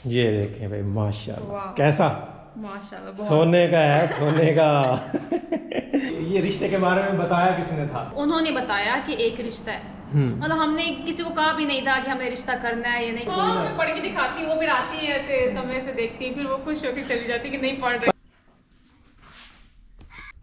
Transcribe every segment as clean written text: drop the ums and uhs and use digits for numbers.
ये देखें भाई माशाल्लाह, कैसा माशाल्लाह सोने का है, सोने का। ये रिश्ते के बारे में बताया किसने था? उन्होंने बताया कि एक रिश्ता है, मतलब हमने किसी को कहा भी नहीं था कि हमने रिश्ता करना है या नहीं। हाँ, मैं पढ़ के दिखाती हूँ, वो फिर आती है ऐसे कमरे से देखती है, फिर वो खुश होकर चली जाती है कि नहीं पढ़ रही।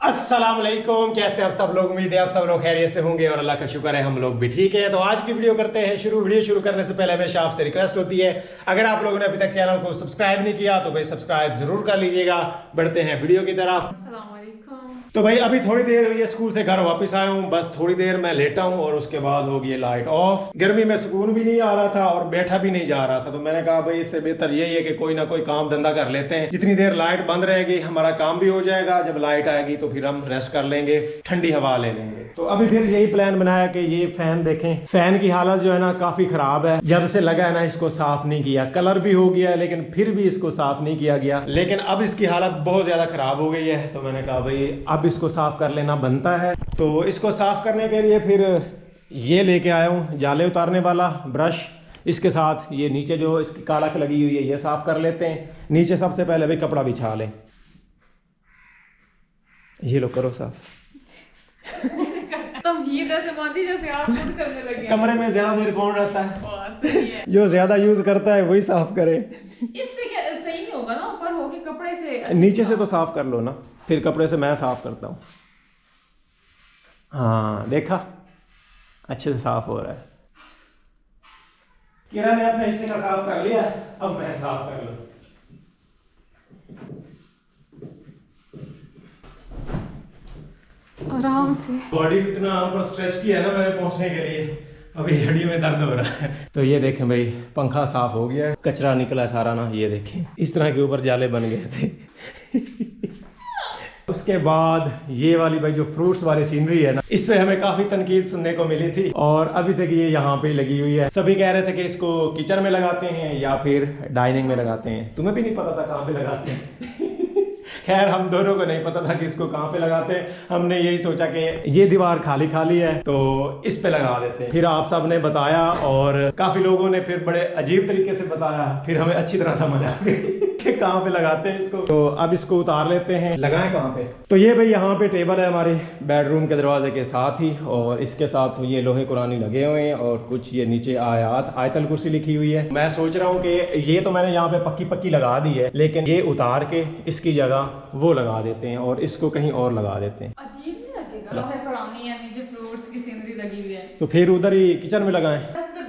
अस्सलाम वालेकुम, कैसे आप सब लोग? उम्मीद है आप सब लोग खैरियत से होंगे और अल्लाह का शुक्र है हम लोग भी ठीक है। तो आज की वीडियो करते हैं शुरू। वीडियो शुरू करने से पहले हमेशा आपसे रिक्वेस्ट होती है, अगर आप लोगों ने अभी तक चैनल को सब्सक्राइब नहीं किया तो भाई सब्सक्राइब जरूर कर लीजिएगा। बढ़ते हैं वीडियो की तरफ। अस्सलाम वालेकुम। तो भाई अभी थोड़ी देर हुई है स्कूल से घर वापस आया हूँ, बस थोड़ी देर मैं लेटा हूँ और उसके बाद होगी लाइट ऑफ। गर्मी में सुकून भी नहीं आ रहा था और बैठा भी नहीं जा रहा था, तो मैंने कहा भाई इससे बेहतर यही है कि कोई ना कोई काम धंधा कर लेते हैं। जितनी देर लाइट बंद रहेगी हमारा काम भी हो जाएगा, जब लाइट आएगी तो फिर हम रेस्ट कर लेंगे, ठंडी हवा ले लेंगे। तो अभी फिर यही प्लान बनाया कि ये फैन देखें, फैन की हालत जो है ना काफी खराब है। जब से लगा है ना इसको साफ नहीं किया, कलर भी हो गया लेकिन फिर भी इसको साफ नहीं किया गया, लेकिन अब इसकी हालत बहुत ज्यादा खराब हो गई है। तो मैंने कहा भाई अब इसको साफ कर लेना बनता है। तो इसको साफ करने के लिए फिर ये लेके आया हूँ जाले उतारने वाला ब्रश, इसके साथ ये नीचे जो इसकी कालक लगी हुई है ये साफ कर लेते हैं। नीचे सबसे पहले भाई कपड़ा बिछा लें। ये लो करो साफ। तुम ही जैसे बांधी जैसे आप खुद करने लगे। कमरे में ज्यादा देर कौन रहता है? सही है। जो ज्यादा यूज करता है वही साफ करे। इससे क्या सही नहीं होगा ना, ऊपर होके कपड़े से नीचे से तो साफ कर लो ना, फिर कपड़े से मैं साफ करता हूँ। हाँ देखा, अच्छे से साफ हो रहा है। किरण ने अपने हिस्से का साफ कर लिया, अब मैं साफ कर लूं। आराम से। बॉडी इतना ऊपर स्ट्रेच किया है ना मैंने पहुंचने के लिए, अभी हड्डी में दर्द हो रहा है। तो ये देखें भाई पंखा साफ हो गया है, कचरा निकला सारा ना, ये देखें इस तरह के ऊपर जाले बन गए थे। उसके बाद ये वाली भाई जो फ्रूट्स वाली सीनरी है ना, इस पे हमें काफी तनकीद सुनने को मिली थी और अभी तक ये यहाँ पे लगी हुई है। सभी कह रहे थे कि इसको किचन में लगाते हैं या फिर डाइनिंग में लगाते हैं, तुम्हें भी नहीं पता था कहाँ पे लगाते हैं। खैर हम दोनों को नहीं पता था कि इसको कहाँ पे लगाते हैं। हमने यही सोचा कि ये दीवार खाली खाली है तो इस पे लगा देते हैं। फिर आप सब ने बताया और काफी लोगों ने फिर बड़े अजीब तरीके से बताया, फिर हमें अच्छी तरह समझ आ गई कि कहाँ पे लगाते हैं इसको। तो अब इसको उतार लेते हैं, लगाएं कहाँ पे। तो ये भाई यहाँ पे टेबल है हमारे बेडरूम के दरवाजे के साथ ही, और इसके साथ ये लोहे कुरानी लगे हुए हैं और कुछ ये नीचे आयतल कुर्सी लिखी हुई है। मैं सोच रहा हूँ कि ये तो मैंने यहाँ पे पक्की पक्की लगा दी है, लेकिन ये उतार के इसकी जगह वो लगा देते हैं और इसको कहीं और लगा देते हैं। अजीब नहीं लगेगा? लोहे कुरानी है, नीचे फ्रूट्स की सीनरी लगी हुई है, तो फिर उधर ही किचन में लगाएं।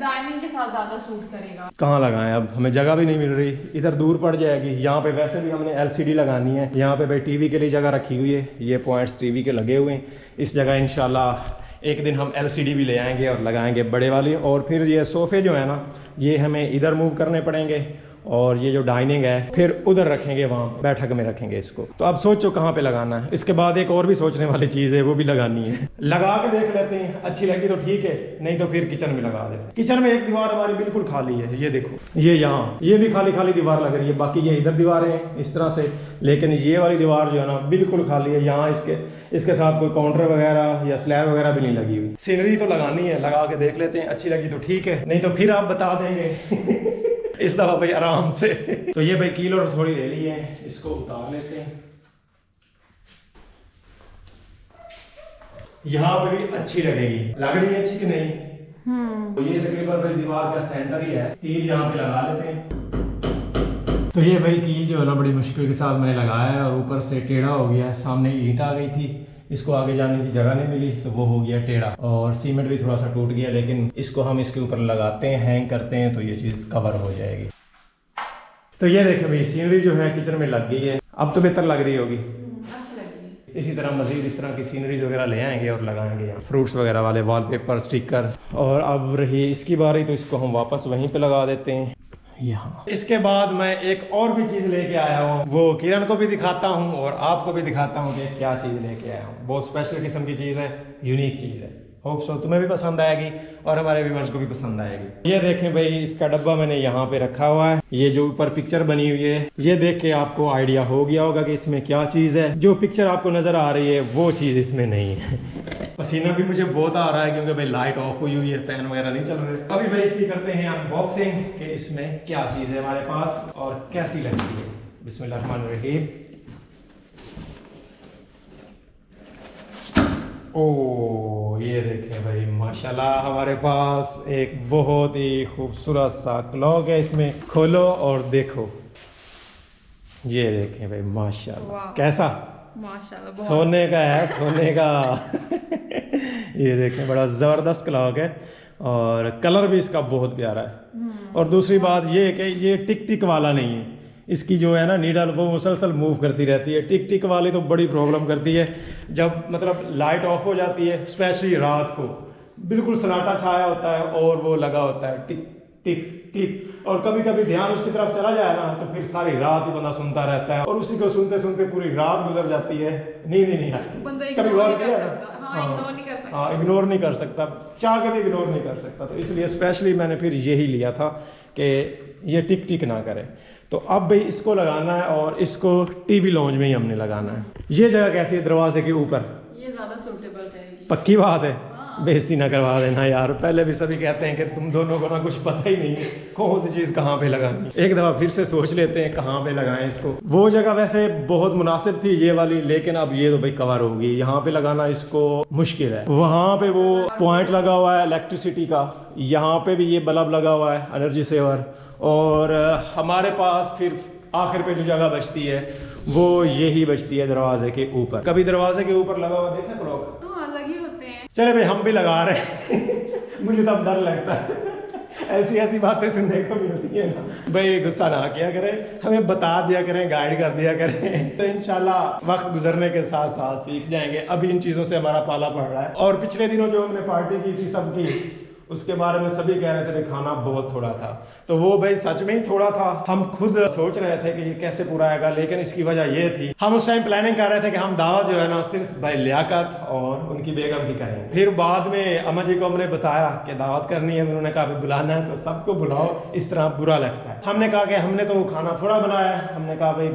डाइनिंग के साथ ज्यादा सूट करेगा। कहाँ लगाएं, अब हमें जगह भी नहीं मिल रही, इधर दूर पड़ जाएगी। यहाँ पे वैसे भी हमने LCD लगानी है, यहाँ पे भाई टीवी के लिए जगह रखी हुई है, ये पॉइंट्स टीवी के लगे हुए हैं। इस जगह इंशाल्लाह एक दिन हम LCD भी ले आएंगे और लगाएंगे बड़े वाली। और फिर ये सोफे जो है ना ये हमें इधर मूव करने पड़ेंगे और ये जो डाइनिंग है फिर उधर रखेंगे, वहाँ बैठक में रखेंगे इसको। तो अब सोचो कहाँ पे लगाना है। इसके बाद एक और भी सोचने वाली चीज़ है, वो भी लगानी है। लगा के देख लेते हैं, अच्छी लगी तो ठीक है, नहीं तो फिर किचन में लगा देते हैं। किचन में एक दीवार हमारी बिल्कुल खाली है, ये देखो ये यहाँ ये भी खाली खाली दीवार लग रही है, बाकी ये इधर दीवारें हैं इस तरह से, लेकिन ये वाली दीवार जो है ना बिल्कुल खाली है। यहाँ इसके साथ कोई काउंटर वगैरह या स्लैब वगैरह भी नहीं लगी हुई। सीनरी तो लगानी है, लगा के देख लेते हैं, अच्छी लगी तो ठीक है, नहीं तो फिर आप बता देंगे। इस दफा भाई आराम से। तो ये भाई कील और थोड़ी ले ली है, इसको उतार लेते हैं। यहाँ पे भी अच्छी लगेगी, लग रही है अच्छी कि नहीं? तो ये तकरीबन भाई दीवार का सेंटर ही है, कील यहाँ पे लगा लेते हैं। तो ये भाई कील जो है ना बड़ी मुश्किल के साथ मैंने लगाया है और ऊपर से टेढ़ा हो गया है। सामने ईंट आ गई थी, इसको आगे जाने की जगह नहीं मिली तो वो हो गया टेढ़ा, और सीमेंट भी थोड़ा सा टूट गया, लेकिन इसको हम इसके ऊपर लगाते हैं, हैंग करते हैं तो ये चीज़ कवर हो जाएगी। तो ये देखें भाई सीनरी जो है किचन में लग गई है, अब तो बेहतर लग रही होगी। इसी तरह मजीद इस तरह की सीनरीज वगैरह ले आएंगे और लगाएंगे यहाँ, फ्रूट्स वगैरह वाले वॉलपेपर, स्टिकर। और अब रही इसकी बारी, तो इसको हम वापस वहीं पे लगा देते हैं यहाँ। इसके बाद मैं एक और भी चीज़ लेके आया हूँ, वो किरण को भी दिखाता हूँ और आपको भी दिखाता हूँ कि क्या चीज़ लेके आया हूँ। बहुत स्पेशल किस्म की चीज़ है, यूनिक चीज़ है। होप सो तुम्हें भी पसंद आएगी और हमारे व्यूअर्स को भी पसंद आएगी। ये देखें भाई इसका डब्बा मैंने यहाँ पे रखा हुआ है, ये जो ऊपर पिक्चर बनी हुई है ये देख के आपको आइडिया हो गया होगा कि इसमें क्या चीज़ है। जो पिक्चर आपको नज़र आ रही है वो चीज़ इसमें नहीं है। पसीना भी मुझे बहुत आ रहा है क्योंकि भाई लाइट ऑफ हुई हुई है, फैन वगैरह नहीं चल रहे। अभी भाई इसकी करते हैं अनबॉक्सिंग कि इसमें क्या चीज़ है हमारे पास और कैसी लगती है। बिस्मिल्लाहिर्रहमानिर्रहीम। ओ ये देखें भाई माशाल्लाह हमारे पास एक बहुत ही खूबसूरत सा क्लॉक है। इसमें खोलो और देखो, ये देखें भाई माशाल्लाह कैसा माशाल्लाह सोने का है, सोने का। ये देखें बड़ा ज़बरदस्त क्लॉक है और कलर भी इसका बहुत प्यारा है। और दूसरी बात ये है कि ये टिक टिक वाला नहीं है, इसकी जो है ना नीडल वो मुसलसल मूव करती रहती है। टिक टिक वाली तो बड़ी प्रॉब्लम करती है जब मतलब लाइट ऑफ हो जाती है, स्पेशली रात को बिल्कुल सन्नाटा छाया होता है और वो लगा होता है टिक टिक टिक, और कभी कभी ध्यान उसकी तरफ चला जाए ना तो फिर सारी रात ही बंदा सुनता रहता है और उसी को सुनते सुनते पूरी रात गुजर जाती है, नींद ही नहीं आती। कभी गौर किया? हाँ, इग्नोर नहीं कर सकता, चाह के भी इग्नोर नहीं कर सकता। तो इसलिए स्पेशली मैंने फिर यही लिया था कि ये टिक टिक ना करे। तो अब भाई इसको लगाना है और इसको टीवी लॉन्ज में ही हमने लगाना है। ये जगह कैसी है? दरवाजे के ऊपर, ये ज्यादा सूटेबल रहेगी। पक्की बात है, बेइज्जती ना करवा देना यार। पहले भी सभी कहते हैं कि तुम दोनों को ना कुछ पता ही नहीं है कौन सी चीज़ कहाँ पे लगानी। एक दफ़ा फिर से सोच लेते हैं कहाँ पे लगाएं इसको। वो जगह वैसे बहुत मुनासिब थी ये वाली, लेकिन अब ये तो भाई कवर होगी। यहाँ पे लगाना इसको मुश्किल है। वहाँ पे वो पॉइंट लगा हुआ है इलेक्ट्रिसिटी का, यहाँ पे भी ये बल्ब लगा हुआ है एनर्जी सेवर, और हमारे पास फिर आखिर पे जो जगह बचती है वो यही बचती है दरवाजे के ऊपर। कभी दरवाजे के ऊपर लगा हुआ देखे क्लॉक? लगे होते हैं। चले भाई हम भी लगा रहे हैं। मुझे तो अब डर लगता है, ऐसी ऐसी बातें सुनने को मिलती है ना। भाई गुस्सा ना किया करें, हमें बता दिया करें, गाइड कर दिया करें, तो इंशाल्लाह वक्त गुजरने के साथ साथ सीख जाएंगे। अभी इन चीज़ों से हमारा पाला पड़ रहा है। और पिछले दिनों जो हमने पार्टी की थी सबकी, उसके बारे में सभी कह रहे थे कि खाना बहुत थोड़ा था, तो वो भाई सच में ही थोड़ा था। हम खुद सोच रहे थे कि ये कैसे पूरा आएगा, लेकिन इसकी वजह ये थी हम उस टाइम प्लानिंग कर रहे थे कि हम दावत जो है ना सिर्फ भाई लियाकत और उनकी बेगम की करेंगे। फिर बाद में अम्मा जी को हमने बताया कि दावत करनी है, उन्होंने कहा बुलाना है तो सबको बुलाओ, इस तरह बुरा लगता है। हमने कहा कि हमने तो खाना थोड़ा बनाया है, हमने कहा भाई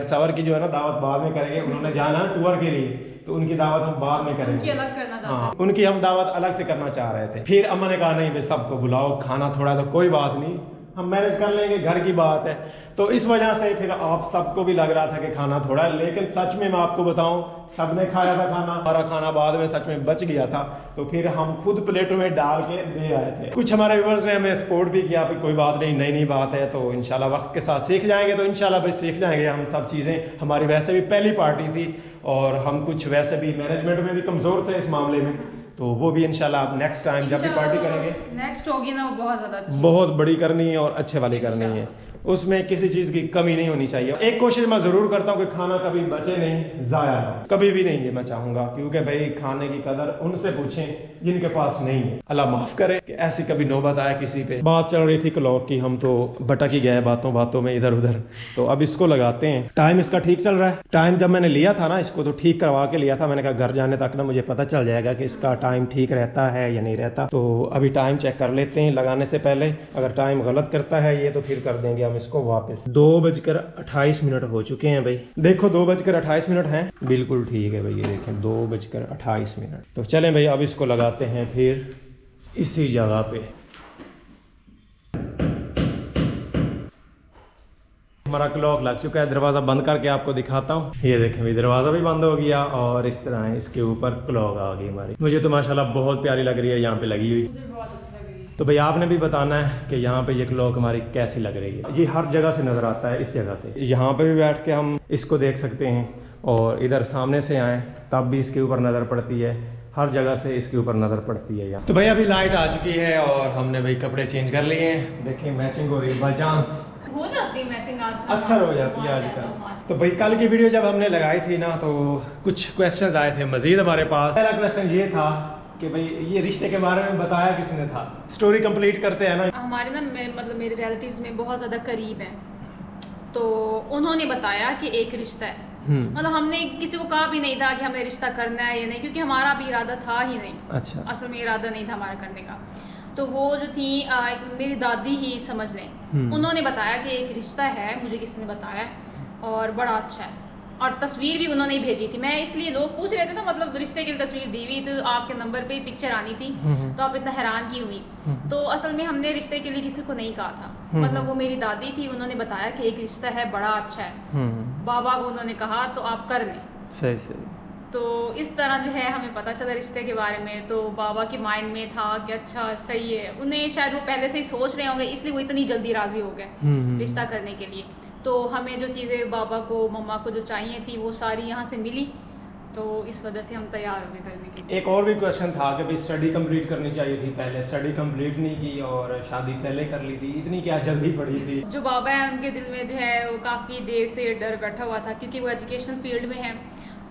तस्वर की जो है ना दावत बाद में करेंगे, उन्होंने जाना है टूर के लिए तो उनकी दावत हम बाद में करेंगे। उनकी अलग करना चाहते हैं। उनकी हम दावत अलग से करना चाह रहे थे। फिर अम्मा ने कहा नहीं भाई सबको बुलाओ, खाना थोड़ा तो कोई बात नहीं, हम मैनेज कर लेंगे, घर की बात है। तो इस वजह से फिर आप सबको भी लग रहा था कि खाना थोड़ा है, लेकिन सच में मैं आपको बताऊं सबने खाया था खाना, हमारा खाना बाद में सच में बच गया था। तो फिर हम खुद प्लेटों में डाल के दे आए थे। कुछ हमारे व्यूअर्स ने हमें सपोर्ट भी किया, कोई बात नहीं, नई नई बात है तो इंशाल्लाह वक्त के साथ सीख जाएंगे। तो इंशाल्लाह भाई सीख जाएंगे हम सब चीज़ें। हमारी वैसे भी पहली पार्टी थी और हम कुछ वैसे भी मैनेजमेंट में भी कमज़ोर थे इस मामले में, तो वो भी इंशाल्लाह आप नेक्स्ट टाइम जब भी पार्टी करेंगे, नेक्स्ट होगी ना वो बहुत ज़्यादा अच्छी, बहुत बड़ी करनी है और अच्छे वाली करनी है, उसमें किसी चीज़ की कमी नहीं होनी चाहिए। एक कोशिश मैं ज़रूर करता हूँ कि खाना कभी बचे नहीं, ज़ाया ना, कभी भी नहीं, ये मैं चाहूँगा, क्योंकि भाई खाने की कदर उनसे पूछें जिनके पास नहीं है। अल्लाह माफ़ करे कि ऐसी कभी नौबत आए किसी पे। बात चल रही थी क्लॉक की, हम तो भटक ही गए बातों बातों में इधर उधर। तो अब इसको लगाते हैं। टाइम इसका ठीक चल रहा है। टाइम जब मैंने लिया था ना इसको तो ठीक करवा के लिया था, मैंने कहा घर जाने तक ना मुझे पता चल जाएगा कि इसका टाइम ठीक रहता है या नहीं रहता। तो अभी टाइम चेक कर लेते हैं लगाने से पहले। अगर टाइम गलत करता है ये तो फिर कर देंगे हम इसको वापस। 2:28 हो चुके हैं भाई, देखो 2:28 हैं, बिल्कुल ठीक है भाई। ये देखें 2:28। तो चलें भाई अब इसको लगाते हैं फिर इसी जगह पे। हमारा क्लॉक लग चुका है। दरवाज़ा बंद करके आपको दिखाता हूँ। ये देखें भाई दरवाज़ा भी बंद हो गया और इस तरह इसके ऊपर क्लॉक आ गई हमारी। मुझे तो माशाल्लाह बहुत प्यारी लग रही है यहाँ पे लगी हुई। तो भाई आपने भी बताना है कि यहाँ पे ये क्लॉक हमारी कैसी लग रही है। ये हर जगह से नज़र आता है, इस जगह से, यहाँ पे भी बैठ के हम इसको देख सकते हैं और इधर सामने से आए तब भी इसके ऊपर नज़र पड़ती है, हर जगह से इसके ऊपर नज़र पड़ती है यहाँ। तो भाई अभी लाइट आ चुकी है और हमने भाई कपड़े चेंज कर लिए हैं। देखिए मैचिंग हो रही है, बाई चांस हो जाती है मैचिंग, आजकल अक्सर हो जाती है आजकल। तो भाई कल की वीडियो जब हमने लगाई थी ना तो कुछ क्वेश्चंस आए थे मजीद हमारे पास। पहला क्वेश्चन ये था कि भाई ये रिश्ते के बारे में बताया किसने था। स्टोरी कंप्लीट करते हैं ना, हमारे ना मतलब मेरे रिलेटिव्स में बहुत ज़्यादा करीब हैं, तो उन्होंने बताया कि एक रिश्ता है। मतलब हमने किसी को कहा भी नहीं था कि हमने रिश्ता करना है या नहीं, क्योंकि हमारा भी इरादा था ही नहीं। अच्छा, असल में इरादा नहीं था हमारा करने का। तो वो जो थी मेरी दादी ही समझ लें, उन्होंने बताया कि एक रिश्ता है, मुझे किसी ने बताया और बड़ा अच्छा है। और तस्वीर भी उन्होंने ही भेजी थी। मैं इसलिए, लोग पूछ रहे थे ना, मतलब रिश्ते के लिए तस्वीर दी हुई तो आपके नंबर पे ही पिक्चर आनी थी, तो आप इतना हैरान की हुई। तो असल में हमने रिश्ते के लिए किसी को नहीं कहा था, मतलब वो मेरी दादी थी, उन्होंने बताया कि एक रिश्ता है बड़ा अच्छा है, बाबा को उन्होंने कहा तो आप कर लें। सही सही। तो इस तरह जो है हमें पता चला रिश्ते के बारे में। तो बाबा के माइंड में था कि अच्छा सही है, उन्हें शायद वो पहले से ही सोच रहे होंगे, इसलिए वो इतनी जल्दी राजी हो गए रिश्ता करने के लिए। तो हमें जो चीज़ें बाबा को मम्मा को जो चाहिए थी वो सारी यहाँ से मिली, तो इस वजह से हम तैयार हो गए करने के लिए। एक और भी क्वेश्चन था कि भाई स्टडी कंप्लीट करनी चाहिए थी पहले, स्टडी कंप्लीट नहीं की और शादी पहले कर ली थी, इतनी क्या जल्दी पड़ी थी? जो बाबा है उनके दिल में जो है वो काफ़ी देर से डर बैठा हुआ था, क्योंकि वो एजुकेशन फील्ड में है।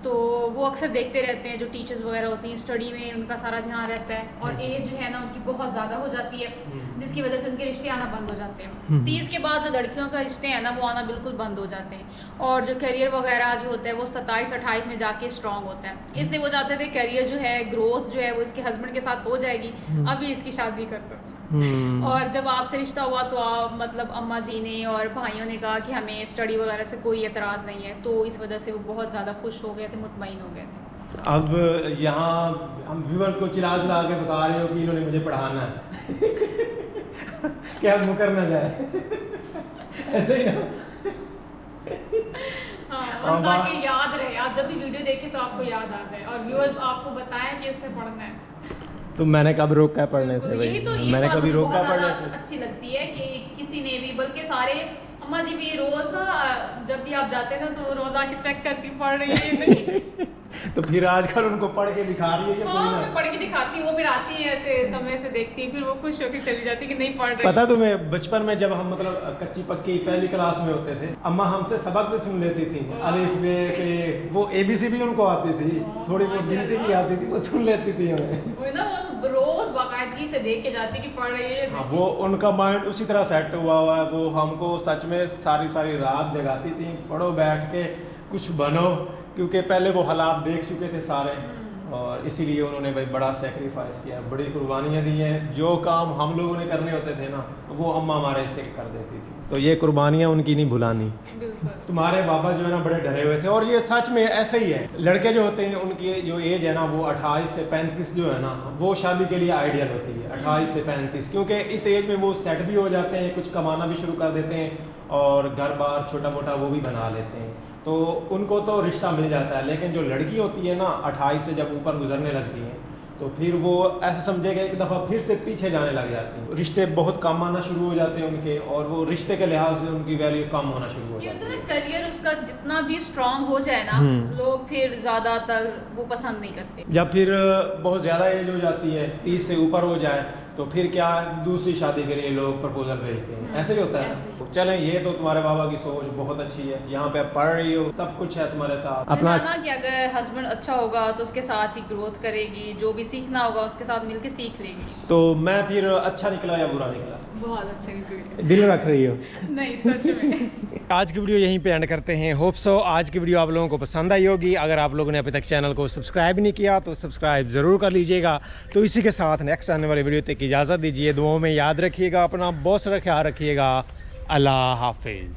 तो वो अक्सर देखते रहते हैं जो टीचर्स वगैरह होती हैं, स्टडी में उनका सारा ध्यान रहता है, और एज जो है ना उनकी बहुत ज़्यादा हो जाती है, जिसकी वजह से उनके रिश्ते आना बंद हो जाते हैं। 30 के बाद जो लड़कियों का रिश्ते हैं ना वो आना बिल्कुल बंद हो जाते हैं, और जो करियर वगैरह जो होता है वो 27-28 में जाके स्ट्रॉन्ग होता है। इसलिए वो चाहते थे करियर जो है, ग्रोथ जो है वो इसके हस्बैंड के साथ हो जाएगी, अभी इसकी शादी कर दो। और जब आपसे रिश्ता हुआ तो आप, मतलब अम्मा जी ने और भाइयों ने कहा कि हमें स्टडी वगैरह से कोई एतराज़ नहीं है, तो इस वजह से वो बहुत ज़्यादा खुश हो गए थे, मुतमईन हो गए थे। अब यहाँ हम व्यूअर्स को चिल्ला चिल्ला के बता रहे हो कि इन्होंने मुझे पढ़ाना है क्या मुकर ना जाए ऐसे ही ना। हाँ, ताकि याद रहे, आप जब भी वीडियो देखें तो आपको याद आ जाए, और व्यूअर्स आपको बताएं कि इससे पढ़ना है। तो मैंने कब रोका पढ़ने से? यही तो ये मैंने बात कभी मुझे रोका बहुत पढ़ने ज़्यादा से? अच्छी लगती है कि किसी ने भी, बल्कि सारे अम्मा जी भी रोज ना, जब भी आप जाते हैं ना तो रोज आके चेक करती पढ़ रही है नहीं। तो फिर आजकल उनको पढ़ के दिखा रही है कि हाँ, कोई ना? मैं पढ़ के दिखाती हूँ, वो फिर आती है ऐसे कमरे से देखती है, फिर वो खुश होकर चली जाती है कि नहीं पढ़ रही। पता तुम्हें बचपन में जब हम मतलब कच्ची पक्की पहली क्लास में होते थे, अम्मा हमसे सबक भी सुन लेती थी, अलिफ बे पे, वो ABC भी उनको आती थी, थोड़ी बहुत गिनती भी आती थी, वो सुन लेती थी हमें। वो ना वो रोज बाकायदगी से देख के जाती कि पढ़ रही है। हाँ, वो उनका माइंड उसी तरह सेट हुआ हुआ है, वो हमको सच में सारी सारी रात जगाती थी, पढ़ो बैठ के कुछ बनो, क्योंकि पहले वो हालात देख चुके थे सारे, और इसीलिए उन्होंने भाई बड़ा सेक्रीफाइस किया, बड़ी कुर्बानियाँ दी हैं। जो काम हम लोगों ने करने होते थे ना वो अम्मा हमारे से कर देती थी, तो ये कुर्बानियाँ उनकी नहीं भुलानी। तुम्हारे बाबा जो है ना बड़े डरे हुए थे, और ये सच में ऐसे ही है। लड़के जो होते हैं उनकी जो एज है ना वो 28 से 35 जो है ना वो शादी के लिए आइडियल होती है, 28 से 35, क्योंकि इस एज में वो सेट भी हो जाते हैं, कुछ कमाना भी शुरू कर देते हैं, और घर बार छोटा मोटा वो भी बना लेते हैं, तो उनको तो रिश्ता मिल जाता है। लेकिन जो लड़की होती है ना 28 से जब ऊपर गुजरने लगती है तो फिर वो ऐसा समझेगा एक दफ़ा फिर से पीछे जाने लग जाती है, रिश्ते बहुत कम आना शुरू हो जाते हैं उनके, और वो रिश्ते के लिहाज से उनकी वैल्यू कम होना शुरू हो जाती है। करियर उसका जितना भी स्ट्रांग हो जाए ना, लोग फिर ज़्यादातर वो पसंद नहीं करते। जब फिर बहुत ज़्यादा एज हो जाती है, 30 से ऊपर हो जाए, तो फिर क्या दूसरी शादी के लिए लोग प्रपोजल भेजते हैं, ऐसे ही होता है। चलें, ये तो तुम्हारे बाबा की सोच बहुत अच्छी है, यहाँ पे पढ़ रही हो, सब कुछ है तुम्हारे साथ। अपना ना कि अगर हस्बैंड अच्छा होगा तो उसके साथ ही ग्रोथ करेगी, जो भी सीखना होगा उसके साथ मिलके सीख लेगी। तो मैं फिर अच्छा निकला या बुरा निकला? बहुत अच्छा निकला। दिल रख रही हो? नहीं, सच में। आज की वीडियो यहीं पे एंड करते हैं। होप सो आज की वीडियो आप लोगों को पसंद आई होगी। अगर आप लोगों ने अभी तक चैनल को सब्सक्राइब नहीं किया तो सब्सक्राइब ज़रूर कर लीजिएगा। तो इसी के साथ नेक्स्ट आने वाली वीडियो तक इजाज़त दीजिए। दुआओं में याद रखिएगा अपना, बहुत सारा ख्याल रखिएगा। अल्लाह हाफिज़।